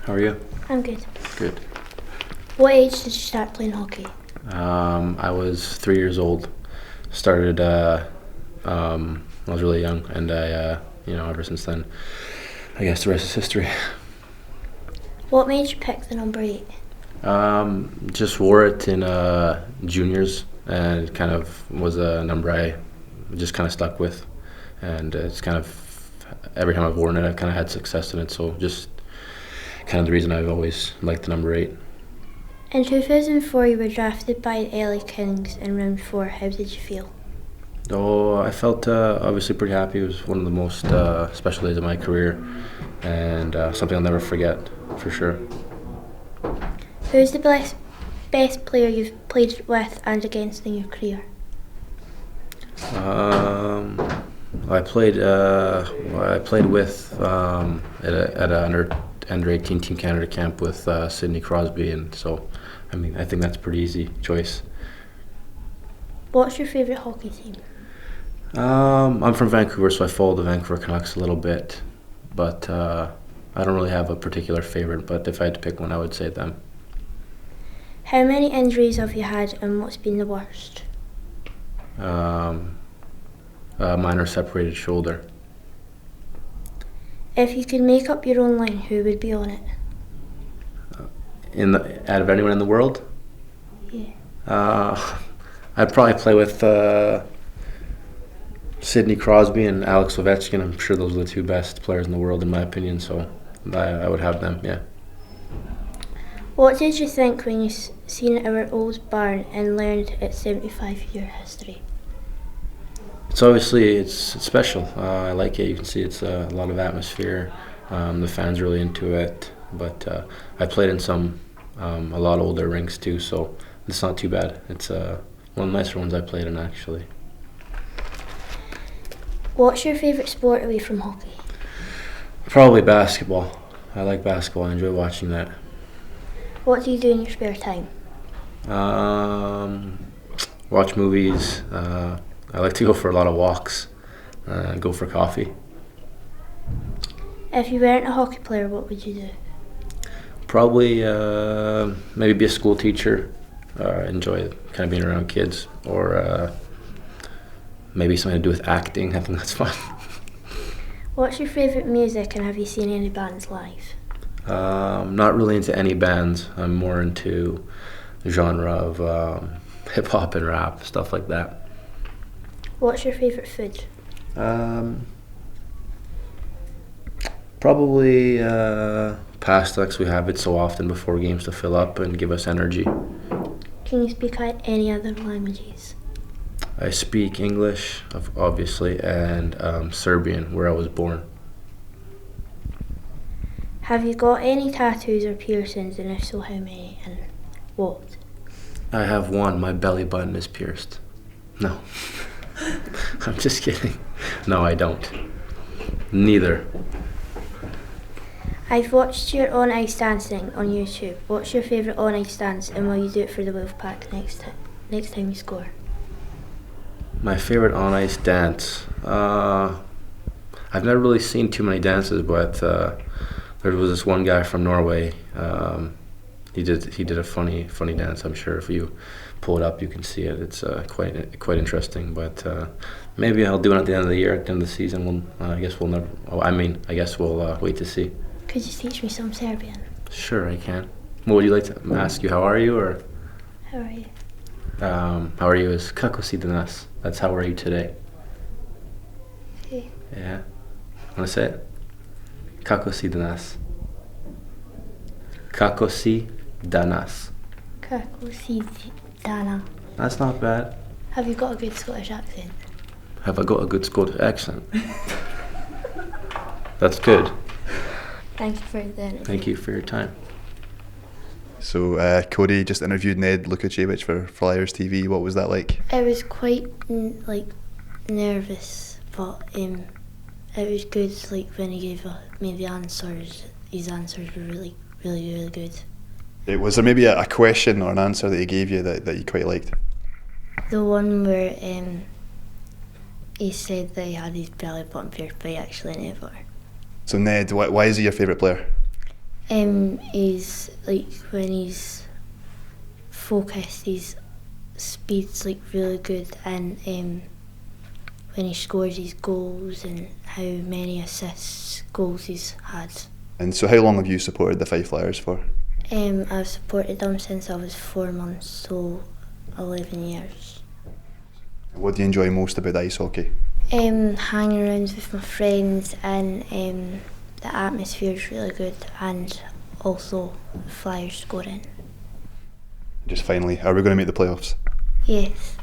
How are you? I'm good. Good. What age did you start playing hockey? I was 3 years old. Started when I was really young, and ever since then, I guess the rest is history. What made you pick the number 8? Just wore it in juniors, and it kind of was a number I just kind of stuck with, and it's kind of every time I've worn it, I've kind of had success in it. So just kind of the reason I've always liked the number 8. In 2004, you were drafted by the LA Kings in round 4. How did you feel? Oh, I felt obviously pretty happy. It was one of the most special days of my career, and something I'll never forget, for sure. Who's the best player you've played with and against in your career? I played with at a under 18 Team Canada camp with Sidney Crosby, and so I think that's a pretty easy choice. What's your favourite hockey team? I'm from Vancouver, so I follow the Vancouver Canucks a little bit, but I don't really have a particular favorite. But if I had to pick one, I would say them. How many injuries have you had, and what's been the worst? Minor separated shoulder. If you could make up your own line, who would be on it? Out of anyone in the world? Yeah. I'd probably play with Sidney Crosby and Alex Ovechkin. I'm sure those are the two best players in the world, in my opinion. So I would have them. Yeah. What did you think when you seen our old barn and learned its 75-year history? It's special. I like it. You can see it's a lot of atmosphere. The fans are really into it. But I played in some a lot older rinks too, so it's not too bad. It's one of the nicer ones I played in, actually. What's your favourite sport away from hockey? Probably basketball. I like basketball. I enjoy watching that. What do you do in your spare time? Watch movies. I like to go for a lot of walks. Go for coffee. If you weren't a hockey player, what would you do? Probably maybe be a school teacher. Enjoy kind of being around kids, or maybe something to do with acting. I think that's fun. What's your favourite music, and have you seen any bands live? Not really into any bands. I'm more into the genre of hip hop and rap, stuff like that. What's your favourite food? Probably pasta, because we have it so often before games to fill up and give us energy. Can you speak any other languages? I speak English, obviously, and Serbian, where I was born. Have you got any tattoos or piercings, and if so, how many and what? I have one. My belly button is pierced. No. I'm just kidding. No, I don't. Neither. I've watched your on-ice dancing on YouTube. What's your favourite on-ice dance, and will you do it for the Wolfpack next time you score? My favorite on-ice dance? I've never really seen too many dances, but there was this one guy from Norway. He did a funny dance. I'm sure if you pull it up, you can see it. It's quite interesting. But maybe I'll do it at the end of the year, at the end of the season. I guess we'll wait to see. Could you teach me some Serbian? Sure, I can. What would you like to ask you? How are you, or? How are you? How are you is kako si danas. That's how are you today. Okay. Yeah. Want to say it? Kako si danas. Kako si danas. Kako si dana. That's not bad. Have you got a good Scottish accent? Have I got a good Scottish accent? That's good. Thank you for the interview. Thank you for your time. So Codi just interviewed Ned Lukacevic for Flyers TV. What was that like? I was quite nervous, but it was good. Like when he gave me the answers, his answers were really good. Was there maybe a question or an answer that he gave you that you quite liked? The one where he said that he had his belly button pierced, but he actually never. So Ned, why is he your favourite player? He's like when he's focused, his speed's like really good, and when he scores his goals and how many assists, goals he's had. And so, how long have you supported the Fife Flyers for? I've supported them since I was 4 months, so 11 years. What do you enjoy most about ice hockey? Hanging around with my friends, and the atmosphere is really good, and also Flyers scoring. Just finally, are we going to make the playoffs? Yes.